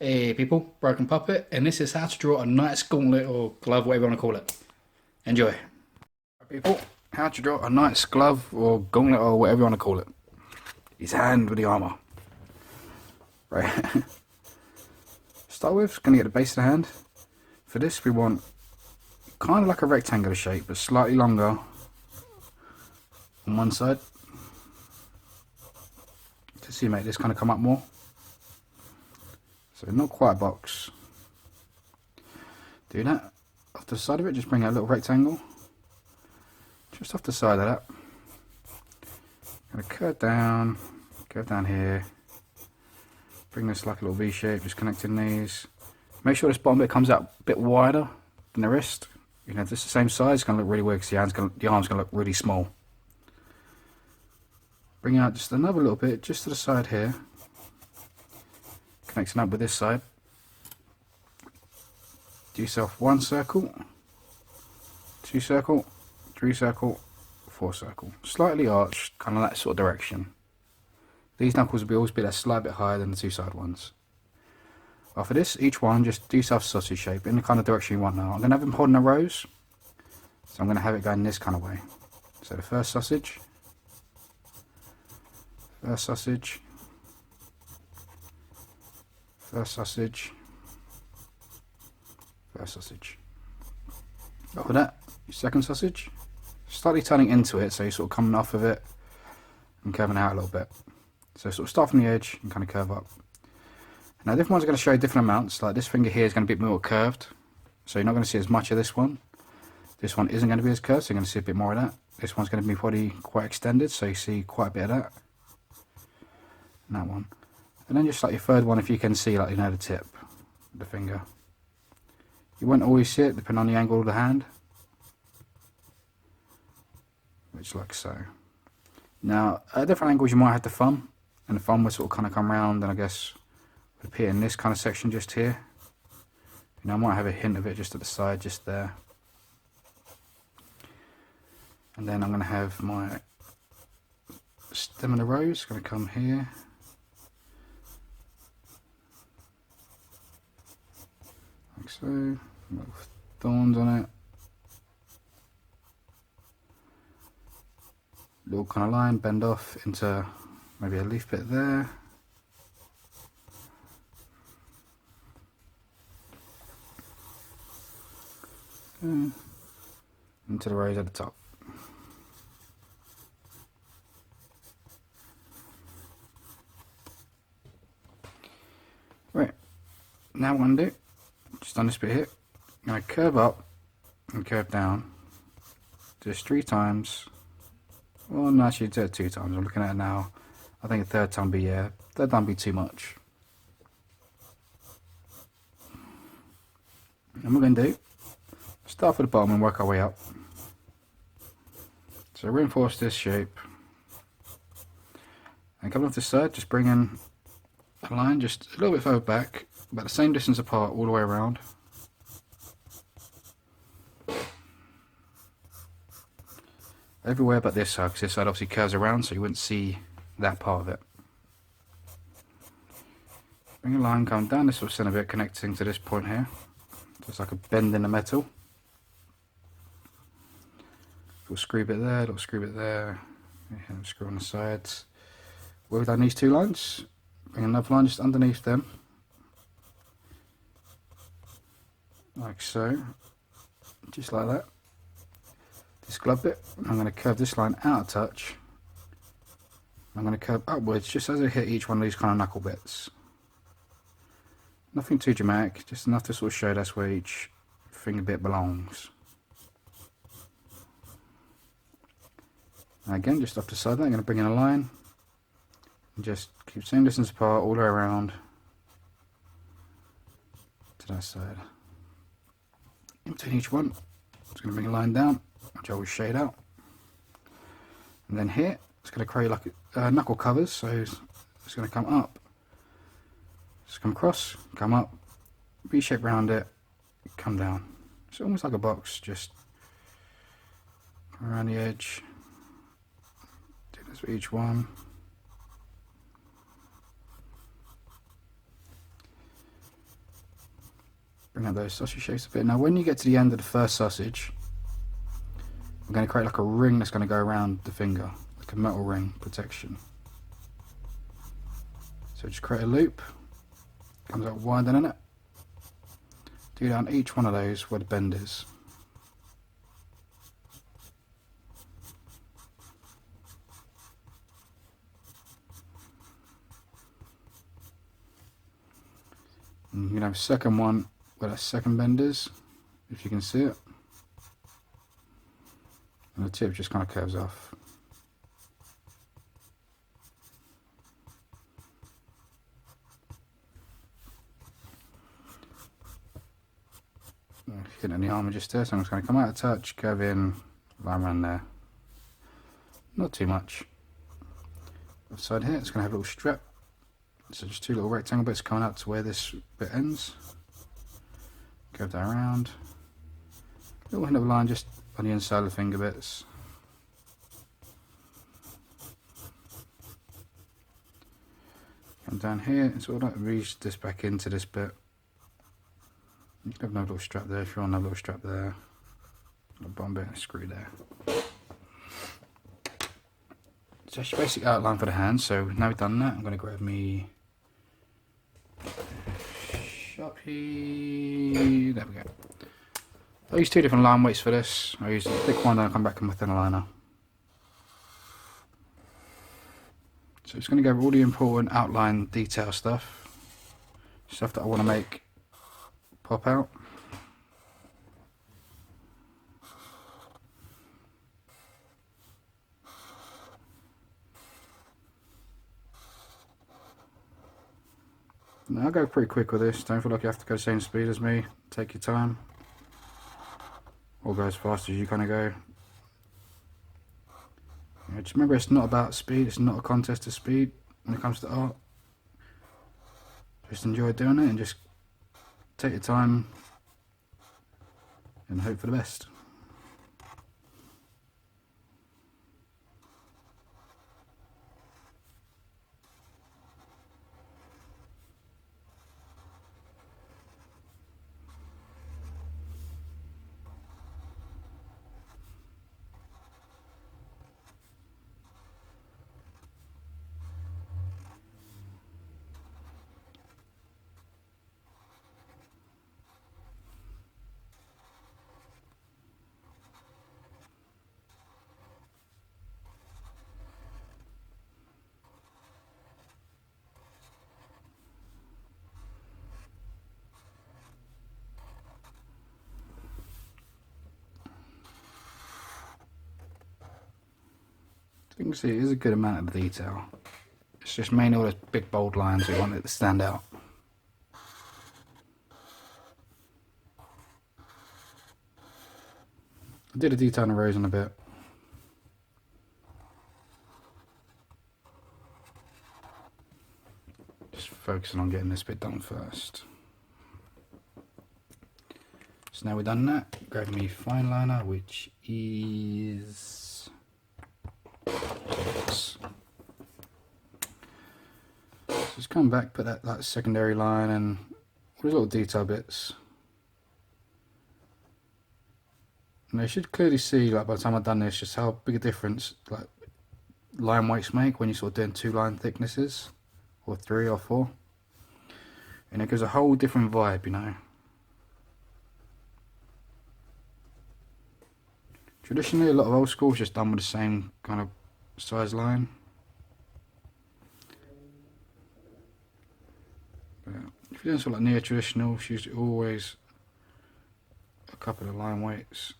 Hey people, Broken Puppet, and this is how to draw a Knights Gauntlet or glove, whatever you want to call it. Enjoy. Right, people, how to draw a Knight's glove or gauntlet or whatever you want to call it. His hand with the armour. Right. Start with, going to get the base of the hand. For this we want kind of like a rectangular shape, but slightly longer on one side. To see, make this kind of come up more. So not quite a box. Do that. Off the side of it, just bring out a little rectangle. Just off the side of that. Gonna curve down here. Bring this like a little V shape, just connecting these. Make sure this bottom bit comes out a bit wider than the wrist. You know, if this is the same size, it's gonna look really weird because the arm's gonna look really small. Bring out just another little bit, just to the side here. Connecting up with this side. Do yourself 1 circle, 2 circle, 3 circle, 4 circle. Slightly arched, kind of that sort of direction. These knuckles will always be a slight bit higher than the 2 side ones. After this, each one, just do yourself a sausage shape in the kind of direction you want now. I'm going to have them holding a rose, so I'm going to have it going this kind of way. So the first sausage, first sausage, first sausage, first sausage. After that, your second sausage, slightly turning into it, so you're sort of coming off of it and curving out a little bit. So sort of start from the edge and kind of curve up. Now different ones are going to show you different amounts. Like this finger here is going to be a bit more curved, so you're not going to see as much of this one. This one isn't going to be as curved, so you're going to see a bit more of that. This one's going to be probably quite extended, so you see quite a bit of that. And that one. And then just like your third one, if you can see, like, you know, the tip of the finger. You won't always see it depending on the angle of the hand, which like so. Now at different angles you might have the thumb, and the thumb will sort of kind of come round and I guess would appear in this kind of section just here. You know, I might have a hint of it just at the side, just there. And then I'm going to have my stem of the rose going to come here. Like so, little thorns on it. Little kind of line, bend off into maybe a leaf bit there. Okay. Into the rose at the top. Right, now what I'm going to do, just on this bit here, I'm going to curve up and curve down just 3 times. Well, no, actually do it 2 times. I'm looking at it now. I think a third time be, yeah, third time be too much. And what we're going to do, start at the bottom and work our way up. So reinforce this shape. And coming off this side, just bring in a line just a little bit further back, about the same distance apart all the way around. Everywhere but this side, because this side obviously curves around, so you wouldn't see that part of it. Bring a line coming down this sort of centre bit, connecting to this point here. Just like a bend in the metal. Little screw bit there, little screw bit there. Screw on the sides. Where we've done these 2 lines, bring another line just underneath them. Like so. Just like that. This glove bit, I'm going to curve this line out a touch. I'm going to curve upwards just as I hit each one of these kind of knuckle bits. Nothing too dramatic, just enough to sort of show that's where each finger bit belongs. Now again, just off the side of that, I'm going to bring in a line and just keep the same distance apart all the way around to that side. In between each one, I'm just going to bring a line down, which I always shade out. And then here, it's going to create like knuckle covers, so it's going to come up, just come across, come up, V-shape around it, come down. It's almost like a box, just around the edge, do That's for each one. Bring out those sausage shapes a bit. Now when you get to the end of the first sausage, I'm going to create like a ring that's going to go around the finger, like a metal ring protection. So just create a loop, comes out wider in it. Do down each one of those where the bend is. And you can have a second one where that second bend is, if you can see it. And the tip just kind of curves off. Hitting the armour just there, so I'm just going to come out of touch, curve in, line around there. Not too much. Other side here, it's going to have a little strap. So just two little rectangle bits coming out to where this bit ends. Curve that around. Little hint of a line just on the inside of the finger bits. Come down here and sort of like reach this back into this bit. You can have another little strap there if you want another little strap there. A bottom bit and a screw there. So that's your basic outline for the hand. So now we've done that, I'm going to grab me Sharpie. There we go. I use two different line weights for this. I use the thick one, then I'll come back in with thinner liner. So it's going to go over all the important outline detail stuff that I want to make pop out. Now I'll go pretty quick with this, don't feel like you have to go the same speed as me, take your time, or go as fast as you kind of go. Yeah, just remember it's not about speed, it's not a contest of speed when it comes to art. Just enjoy doing it and just take your time and hope for the best. You can see it is a good amount of detail. It's just mainly all those big bold lines we want it to stand out. I did a detail on the rose in a bit. Just focusing on getting this bit done first. So now we've done that, grab me fine liner, which is this. So just come back, put that secondary line and all these little detail bits. And you should clearly see, like by the time I've done this, just how big a difference like line weights make when you're sort of doing two line thicknesses, or three or four. And it gives a whole different vibe, you know. Traditionally, a lot of old school is just done with the same kind of size line. But if you're doing something like near traditional, it's usually always a couple of line weights.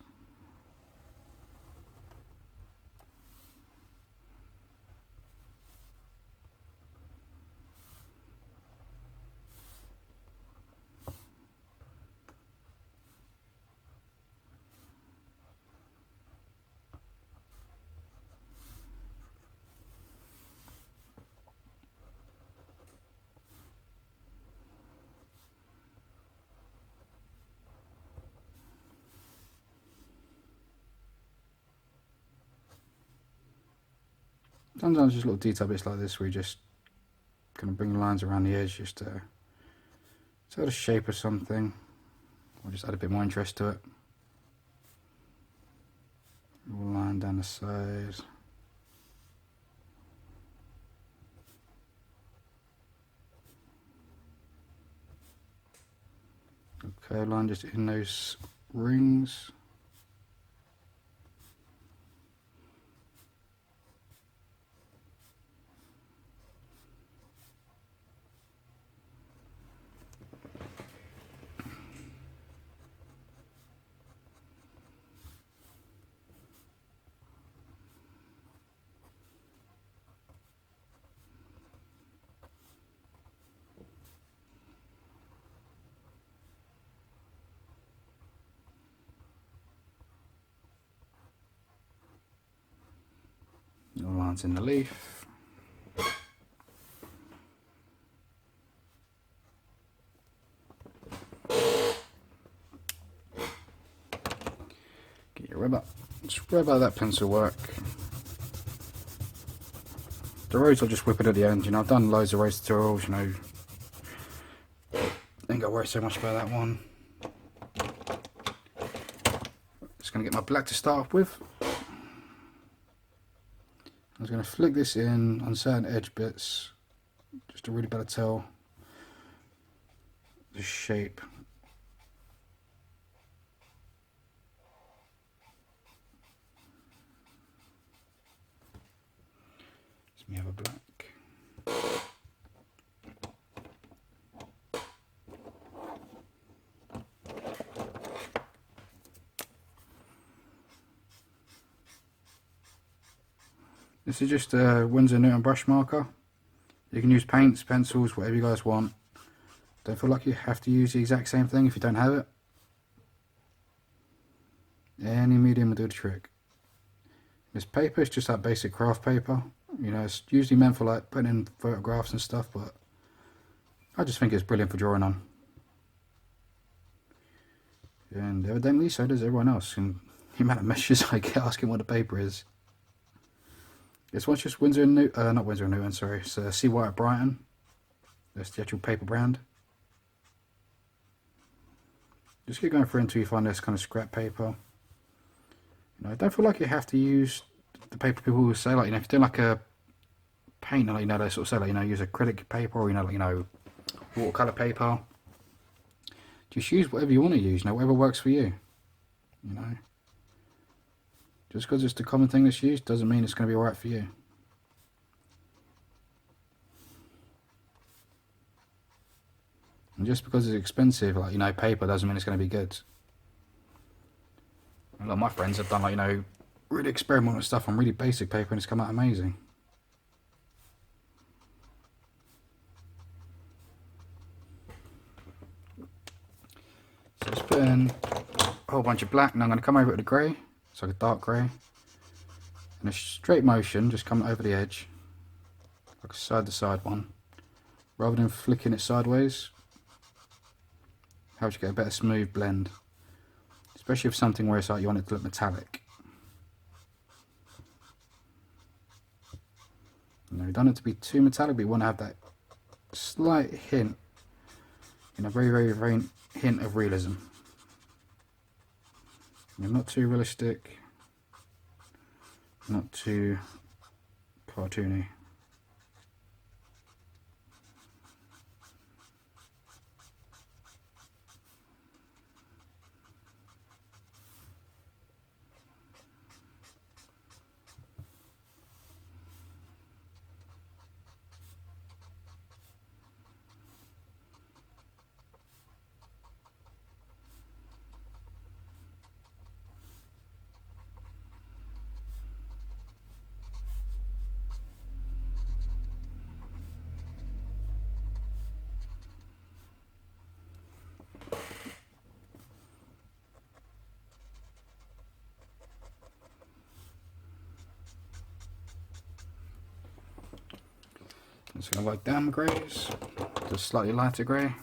Sometimes just little detail bits like this where you just kind of bring lines around the edge just to tell the shape of something, or just add a bit more interest to it. A little line down the side. Okay, line just in those rings. Little lines in the leaf. Get your rubber. Just rub out that pencil work. The rose I'll just whip it at the end. You know, I've done loads of rose tutorials, you know. Ain't got to worry so much about that one. Just going to get my black to start off with. I was going to flick this in on certain edge bits, just to really better tell the shape. Let me have a black. This is just a Winsor Newton brush marker. You can use paints, pencils, whatever you guys want. Don't feel like you have to use the exact same thing if you don't have it. Any medium will do the trick. This paper is just that basic craft paper. You know, it's usually meant for like putting in photographs and stuff, but I just think it's brilliant for drawing on. And evidently so does everyone else. And the amount of messages I get asking what the paper is. This one's just Winsor and Newton, not Winsor and Newton, sorry. It's Sea White at Brighton. That's the actual paper brand. Just keep going through until you find this kind of scrap paper. You know, I don't feel like you have to use the paper people will say, like, you know, if you're doing like a paint, like, you know, they sort of say, like, you know, use acrylic paper or, you know, like, you know, watercolor paper. Just use whatever you want to use, you know, whatever works for you. You know, just because it's the common thing that's used doesn't mean it's going to be alright for you. And just because it's expensive, like, you know, paper doesn't mean it's going to be good. A lot of my friends have done, like, you know, really experimental stuff on really basic paper and it's come out amazing. So just put in a whole bunch of black, and I'm going to come over it with a grey, so like a dark grey. In a straight motion, just come over the edge, like a side to side one, rather than flicking it sideways. Helps you get a better smooth blend, especially with something where it's like you want it to look metallic. You know, you don't want it to be too metallic, but you want to have that slight hint, you know, very faint hint of realism. You know, not too realistic, not too cartoony. Just going to work down the greys, just slightly lighter grey.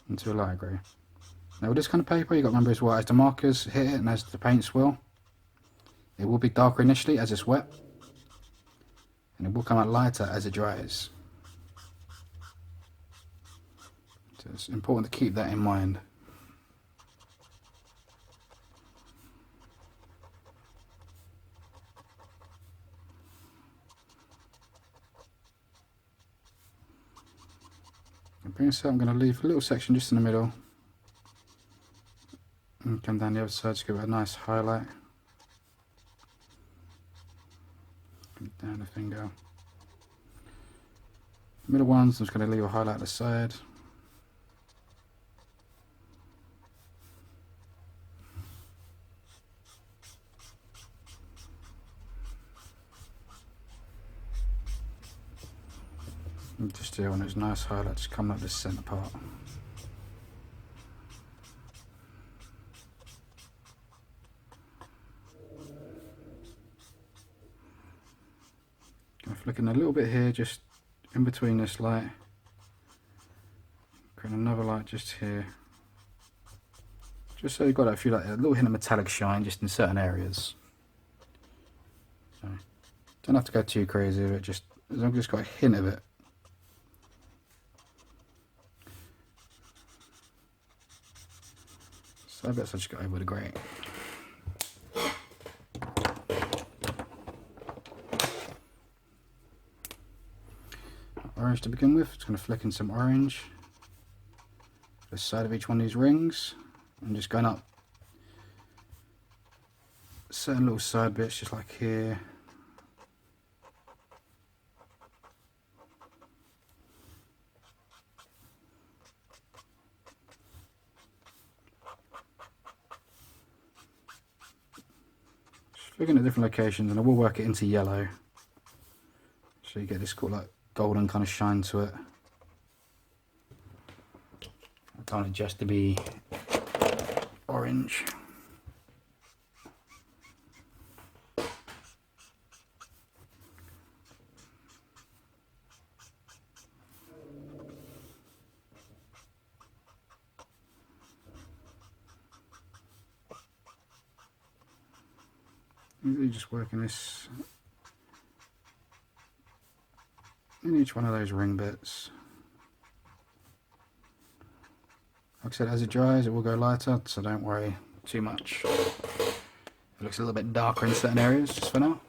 into a light grey. Now with this kind of paper, you've got to remember as well, as the markers hit it and as the paint swirl, it will be darker initially as it's wet, and it will come out lighter as it dries. So it's important to keep that in mind. Bring this up, I'm going to leave a little section just in the middle and come down the other side to give it a nice highlight. Down the finger. Middle ones, I'm just going to leave a highlight at the side. And just here on those nice highlights coming up this centre part. Going to flick in a little bit here, just in between this light. Create another light just here. Just so you've got a little hint of metallic shine just in certain areas. So, don't have to go too crazy with it, just as long as it's got a hint of it. So I bet I just got over with the grey. Orange to begin with, just going to flick in some orange to the side of each one of these rings. I'm just going up certain little side bits, just like here. Looking at different locations, and I will work it into yellow so you get this cool like golden kind of shine to it. I don't want it just to be orange. Usually just working this in each one of those ring bits. Like I said, as it dries it will go lighter, so don't worry too much. It looks a little bit darker in certain areas just for now.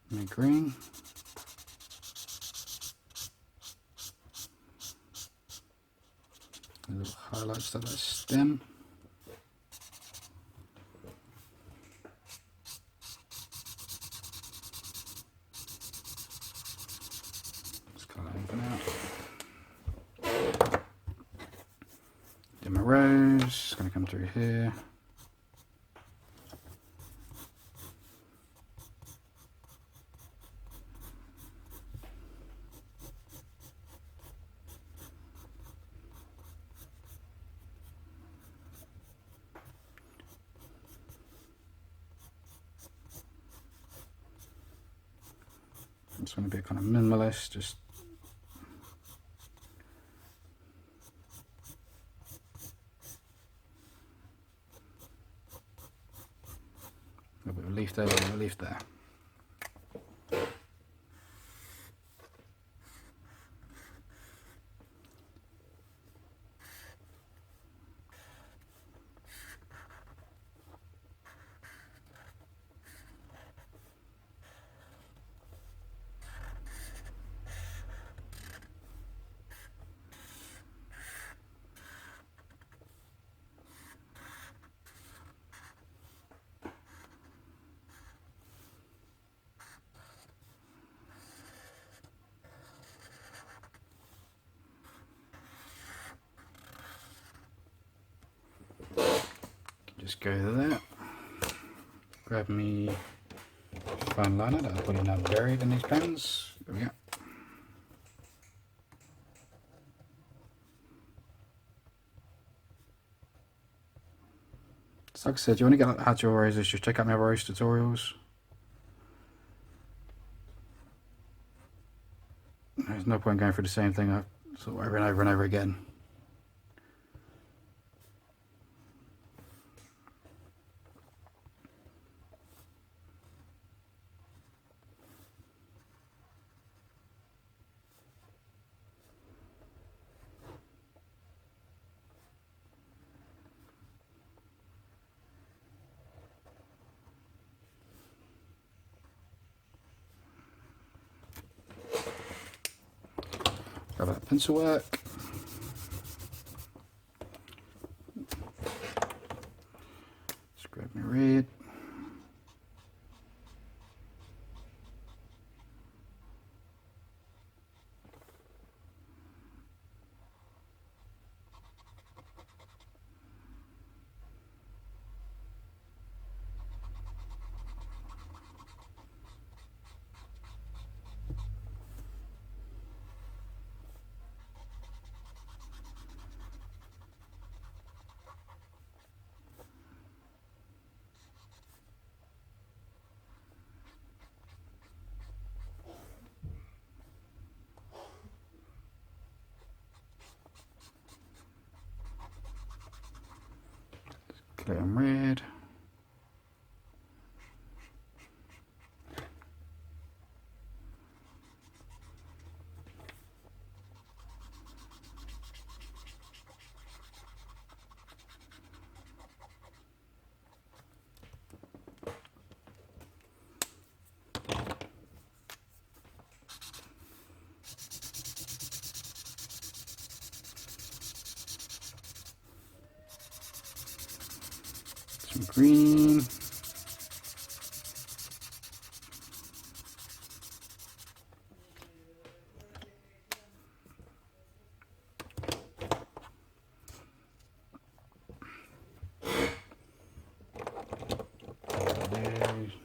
And green. A little highlights to that stem. My rose is going to come through here. Just want to be kind of minimalist, just a bit of relief there, a bit of relief there. Just go to that, grab me fine liner that I've put in now buried in these pens. There we go. So like I said, you want to get how to draw roses, just check out my rose tutorials. There's no point going through the same thing So over and over and over again. Grab that pencil work. Just grab my red. Clear and red. Some green.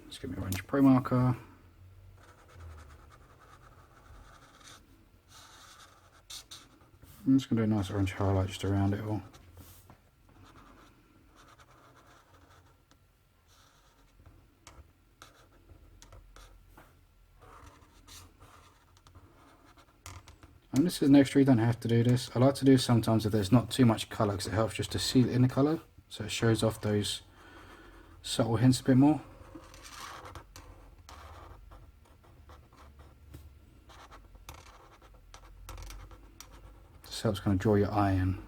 Let's get my orange pro marker. I'm just going to do a nice orange highlight just around it all. And this is an extra, you don't have to do this. I like to do sometimes if there's not too much colour, because it helps just to seal it in the colour, so it shows off those subtle hints a bit more. This helps kind of draw your eye in.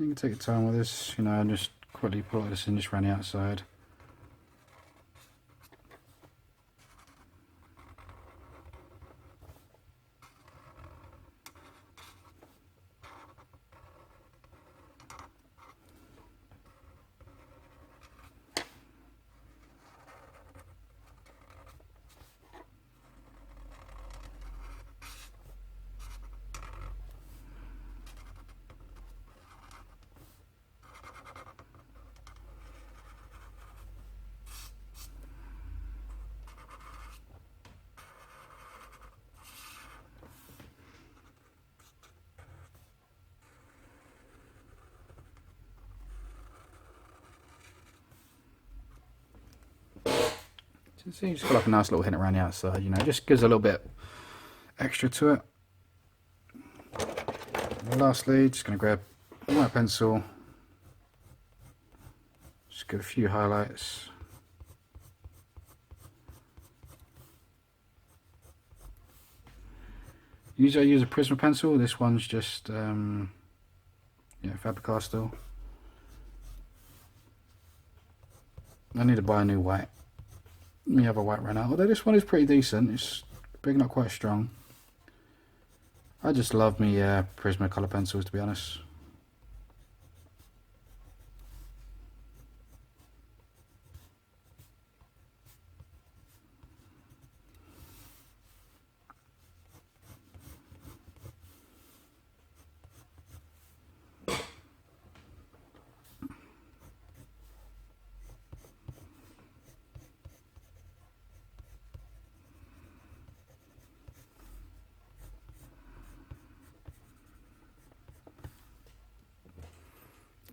You can take your time with this, you know, and just quickly put this in just around the outside. So you just got like a nice little hint around the outside, you know, just gives a little bit extra to it. And lastly, just going to grab a white pencil, just give a few highlights. Usually I use a Prisma pencil, this one's just Faber-Castell. I need to buy a new white. My other white ran out, although this one is pretty decent. It's big, not quite strong. I just love me Prisma colour pencils, to be honest.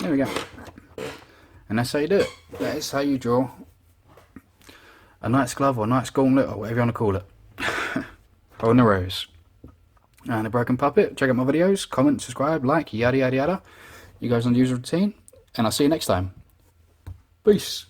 There we go. And that's how you do it. That is how you draw a knight's glove or knight's gauntlet or whatever you want to call it. On the rose. And a broken puppet. Check out my videos, comment, subscribe, like, yada yada yada. You guys on the user routine. And I'll see you next time. Peace.